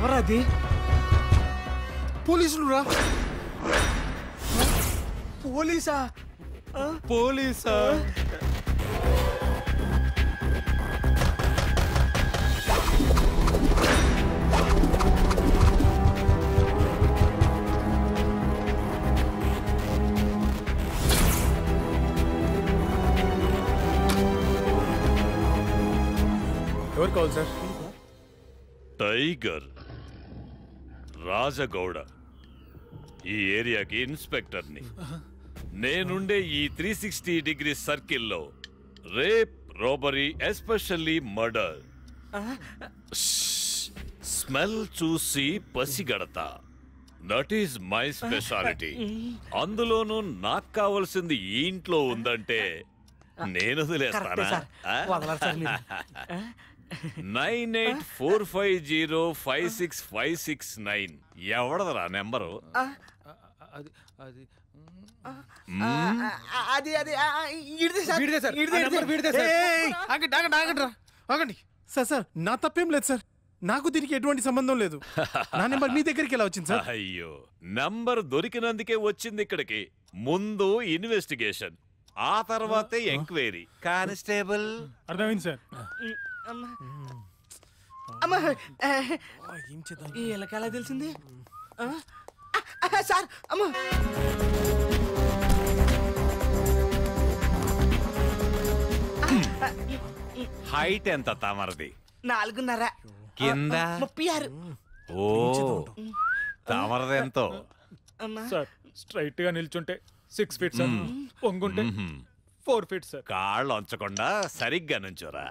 ఎవరది? పోలీసులు రా. పోలీసా? పోలీసా? ఎవరు కావాలి సార్? టైగర్ రాజగౌడ, ఈ ఏరియాకి ఇన్స్పెక్టర్ని. నేనుండే ఈ 360 డిగ్రీ సర్కిల్లో rape, robbery, especially murder smell చూసి పసిగడతా. That is my speciality. అందులోనూ నాకు కావాల్సింది ఈ ఇంట్లో ఉందంటే నేను వదిలేస్తానా? 9845056569 ఎవడదరా నెంబరు? ఆగండి సార్. సార్ నా తప్పేం లేదు సార్. నాకు దీనికి ఎటువంటి సంబంధం లేదు. నా నెంబర్ మీ దగ్గరికి ఎలా వచ్చింది సార్? అయ్యో, నంబర్ దొరికినందుకే వచ్చింది ఇక్కడికి. ముందు ఇన్వెస్టిగేషన్, ఆ తర్వాతే ఎంక్వైరీ. కానిస్టేబుల్. అర్థమైంది సార్. ఏం చేద్దాం? ఎలా తెలిసింది సార్? అమ్మా, హైట్ ఎంత తామరది? 4.5. కింద 36. ఓ, తామరది ఎంతో? సార్ స్ట్రైట్ గా నిల్చుంటే 6 ఫీట్ సార్, పొంగుంటే 4 ఫీట్ సార్. కాళ్ళు ఉంచకుండా సరిగ్గా నుంచోరా.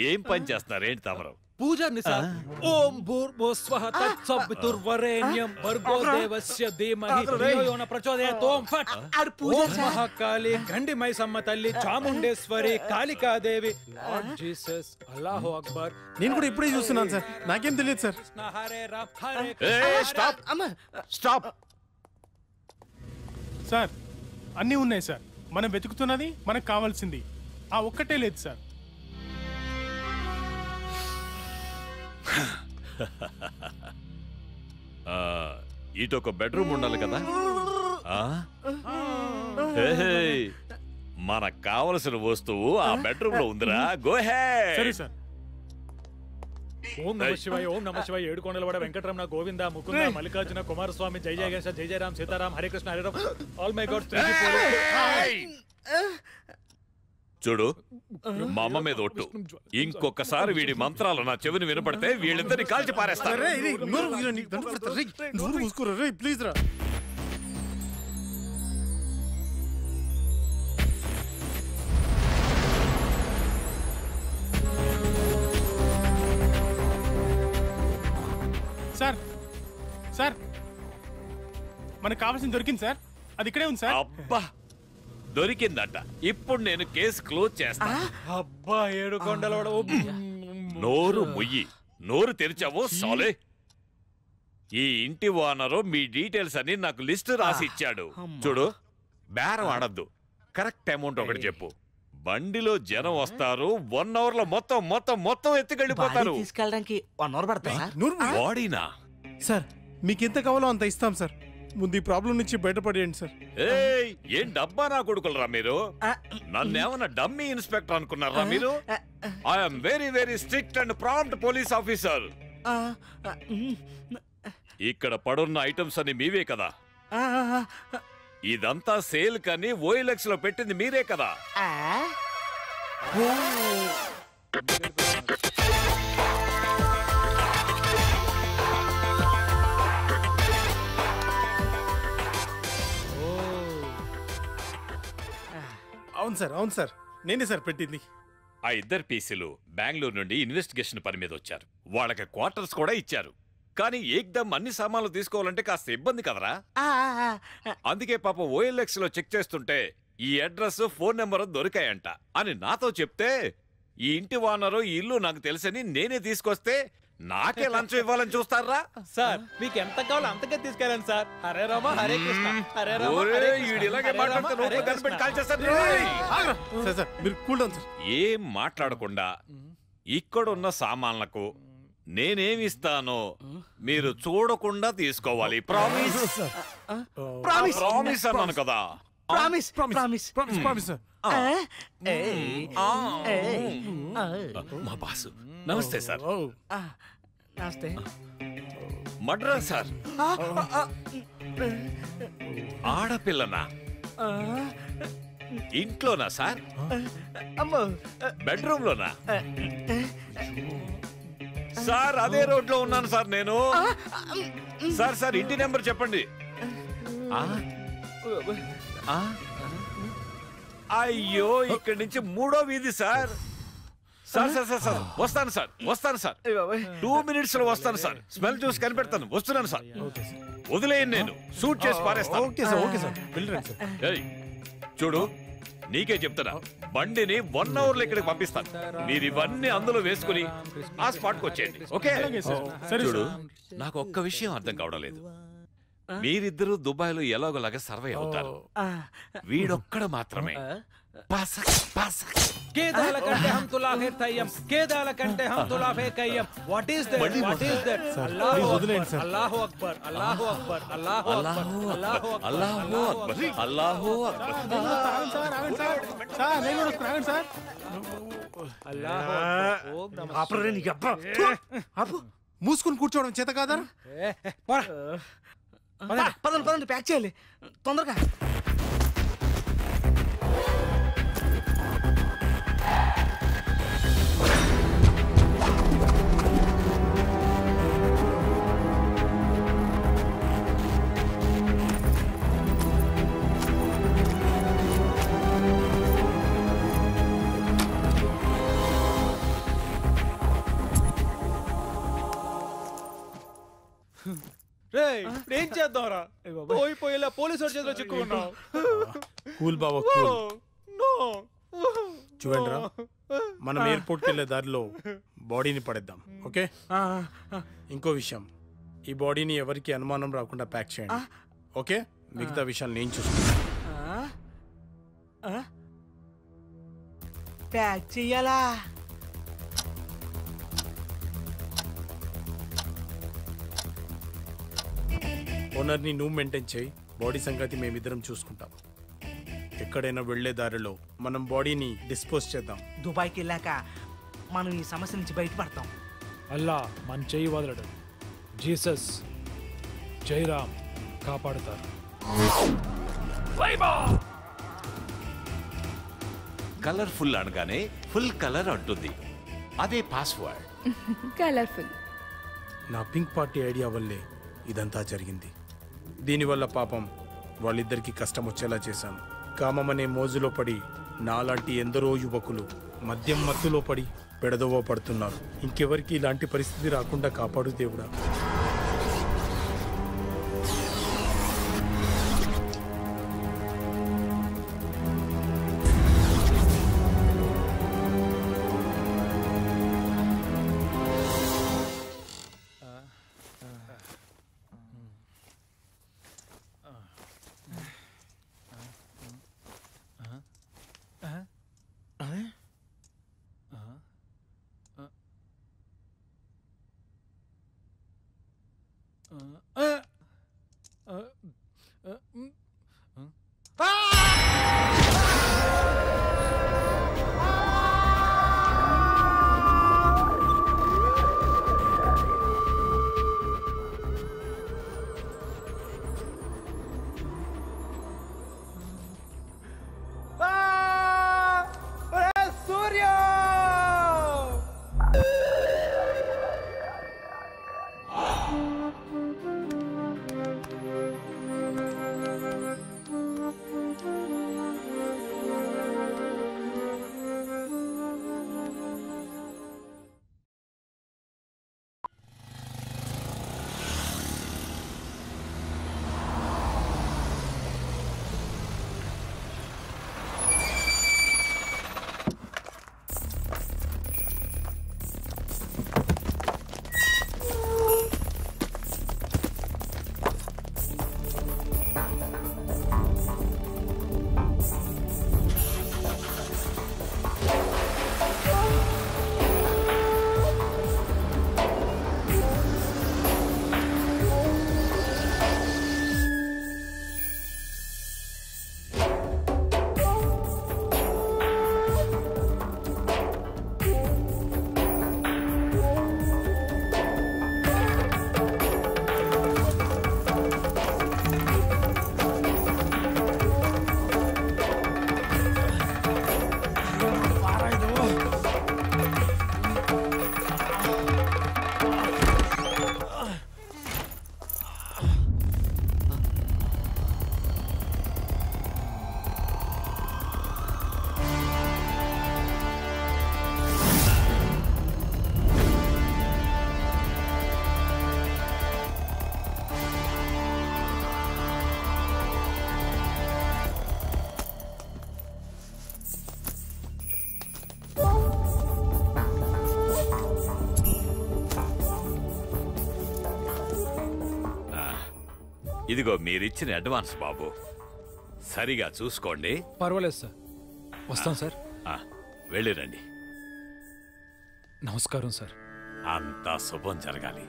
ఏం పని చేస్తున్నారు? ఏంటి తామరం? పూజారిని సార్. ఓం భూర్భువస్వః తత్సవితుర్వరేణ్యం భర్గో దేవస్య ధీమహి ధియో యో న ప్రచోదయాత్. ఓం ఫట్. ఓం మహాకాళి గండిమై సమ్మ తల్లి చాముండేశ్వరి కాళికాదేవి లార్డ్ జీసస్ అల్లాహు అక్బర్. నేను కూడా ఇప్పుడే చూస్తున్నాను సార్. నాకేం తెలియదు sir. Hare Ram Hare stop stop. Sir అన్నీ ఉన్నాయి సార్. మనం వెతుకుతున్నది మనకు కావాల్సింది ఆ ఒక్కటే లేదు సార్. ఇటొక బెడ్రూమ్ ఉండాలి కదా. మనకు కావలసిన వస్తువు ఆ బెడ్రూమ్ లో ఉందిరా. Go head. సరే సార్. ఓం నమ శివాయ. ఓం నమ శివాయ. ఏడుకొండలవాడ వెంకటరమణ గోవింద ముకుంద మల్లికార్జున కుమారస్వామి జయ జయ గణేశ జయ జయరామ్ సీతారాం హరే కృష్ణ హరే రామ్ ఆల్ మై గాడ్. చూడు, మా అమ్మ మీద ఒట్టు. ఇంకొకసారి వీడి మంత్రాలు నా చెవిని వినపడితే వీళ్ళిద్దరిని కాల్చి పారేస్తారు. ప్లీజ్ రా. సార్ సార్ మనకు కావాల్సింది దొరికింది సార్. అది ఇక్కడే ఉంది సార్. అబ్బా, దొరికిందట. ఇప్పుడు నేను కేసు క్లోజ్ చేస్తా. అబ్బా, ఏడుకొండలవాడ. నోరు ముయ్యి. నోరు తెరిచావో సాలే. ఈ ఇంటి ఓనరు మీ డీటెయిల్స్ అని నాకు లిస్ట్ రాసి ఇచ్చాడు. చూడు, బేరం ఆడద్దు. కరెక్ట్ అమౌంట్ ఒకటి చెప్పు. బండిలో జనం వస్తారు. 1 అవర్ లో మొత్తం మొత్తం మొత్తం ఎత్తుకెళ్ళిపోతారు. తీసుకెళ్ళడానికి 1 అవర్ పడతా. బాడీనా? సార్ మీకు ఎంత కావాలో అంత ఇస్తాం సార్. ముందు ఈ ప్రాబ్లం నుంచి బయటపడేయండి సార్. ఏం డబ్బా నా కొడుకులరా మీరు? నన్నేమన్నా డమ్మీ ఇన్స్పెక్టర్ అనుకున్నారా మీరు? I'm very very strict and prompt police officer. ఇక్కడ పడున్న ఐటమ్స్ అన్ని మీవే కదా? ఇదంతా సేల్ కని OLX లో పెట్టింది మీరే కదా? అవును సార్, అవును సార్, నేనే సార్ పెట్టింది. ఆ 2 పీసులు బెంగళూరు నుండి ఇన్వెస్టిగేషన్ పని మీద వచ్చారు. వాళ్ళకి క్వార్టర్స్ కూడా ఇచ్చారు. కానీ ఏకదమ్ అన్ని సామాన్లు తీసుకోవాలంటే కాస్త ఇబ్బంది కదరా. అందుకే పాపం OLX లో చెక్ చేస్తుంటే ఈ అడ్రస్, ఫోన్ నెంబర్ దొరికాయంట అని నాతో చెప్తే, ఈ ఇంటి ఓనరు ఈ ఇల్లు నాకు తెలుసని నేనే తీసుకొస్తే నాకే లంచం ఇవ్వాలని చూస్తారా? సార్ మీకు ఎంత కావాలో అంతకే తీసుకెళ్ళండి సార్. హరే రామ హరే కృష్ణ హరే రామ. మీరు కూల్ డౌన్ సార్. ఏం మాట్లాడకుండా ఇక్కడున్న సామాన్లకు నేనేమిస్తానో మీరు చూడకుండా తీసుకోవాలి. ప్రామిస్ ప్రామిస్ ప్రామిస్ అన్నాను కదా. Promise promise promise sir. మా బాసు నమస్తే సార్. నమస్తే. మడ్రా సార్. ఆడపిల్లనా? ఇంట్లోనా సార్? అమ్మో బెడ్రూమ్ లోనా సార్? అదే రోడ్ లో ఉన్నాను సార్ నేను. సార్ సార్ ఇంటి నెంబర్ చెప్పండి. అయ్యో ఇక్కడి నుంచి 3వ వీధి sir. Sir sir sir sir వస్తాను సార్, వస్తాను సార్. 2 minutes లో వస్తాను సార్. స్మెల్ చూసి కనిపెడతాను. వస్తున్నాను సార్. వదిలేయండి, నేను షూట్ చేసి పారేస్తాను. ఓకే సార్, ఓకే సార్, వెళ్ళండి సార్. ఏయ్, చూడు నీకే చెప్తున్నా, బండిని 1 hour లో ఇక్కడికి పంపిస్తాను. మీరు ఇవన్నీ అందులో వేసుకుని ఆ స్పాట్ కి వచ్చేయండి. ఓకే చూడు, నాకు ఒక్క విషయం అర్థం కావడం లేదు. మీరిద్దరూ దుబాయ్ లో ఎలాగోలాగా సర్వే అవుతారు. వీడొక్కడ మాత్రమే పసక్ పసక్. కేదాల కంటే హమ్ తులాఫే తయ్యం, కేదాల కంటే హమ్ తులాఫే కయ్యం. What is that? What is that? అల్లాహు అక్బర్, అల్లాహు అక్బర్, అల్లాహు అక్బర్, అల్లాహు అక్బర్, అల్లాహు అక్బర్, అల్లాహు అక్బర్, అల్లాహు అక్బర్. సార్ నేను కూడా వస్తున్నాను సార్. అల్లాహు అక్బర్. ఓం నమః. ఆపరే నీకు అబ్బా. ఆపు. మూసుకుని కూర్చోవడం చేత కాదా? పోరా. పదండి పదండి, ప్యాక్ చేయాలి తొందరగా. ఇప్పుడు ఏం చేద్దాంరా? పోయిపోయేలా పోలీసు వాడి చేతిలో చిక్కుకున్నావు. కూల్ బాబా కూల్. చూడండిరా, మనం ఎయిర్పోర్ట్కి వెళ్ళే దారిలో బాడీని పడేద్దాం. ఓకే, ఇంకో విషయం, ఈ బాడీని ఎవరికి అనుమానం రాకుండా ప్యాక్ చేయండి. ఓకే, మిగతా విషయాలు నేను చూసుకుంటాను. ప్యాక్ చెయ్యాలా? ఓనర్ని నువ్వు మెయింటైన్ చేయి, బాడీ సంగతి మేమిద్దరం చూసుకుంటాం. ఎక్కడైనా వెళ్లే దారిలో మనం బాడీని డిస్పోజ్ చేద్దాం. దుబాయ్కి వెళ్ళాక మనం ఈ సమస్య నుంచి బయటపడతాం. అల్లా మన చెయ్యి వదలడు. జీసస్, జైరామ్ కాపాడుతారు. కలర్ఫుల్ అనగానే ఫుల్ కలర్ అంటుంది. అదే పాస్వర్డ్. కలర్ఫుల్. నా పింక్ పార్టీ ఐడియా వల్లే ఇదంతా జరిగింది. దీనివల్ల పాపం వాళ్ళిద్దరికి కష్టం వచ్చేలా చేశాను. కామం అనే మోజులో పడి నాలాంటి ఎందరో యువకులు మద్యం మత్తులో పడి పెడదోవ పడుతున్నారు. ఇంకెవరికి ఇలాంటి పరిస్థితి రాకుండా కాపాడు దేవుడా. ఇదిగో మీరిచ్చిన అడ్వాన్స్ బాబు, సరిగా చూసుకోండి. పర్వాలేదు సార్, వస్తాం సార్. వెళ్ళిరండి. నమస్కారం సార్. అంతా శుభం జరగాలి.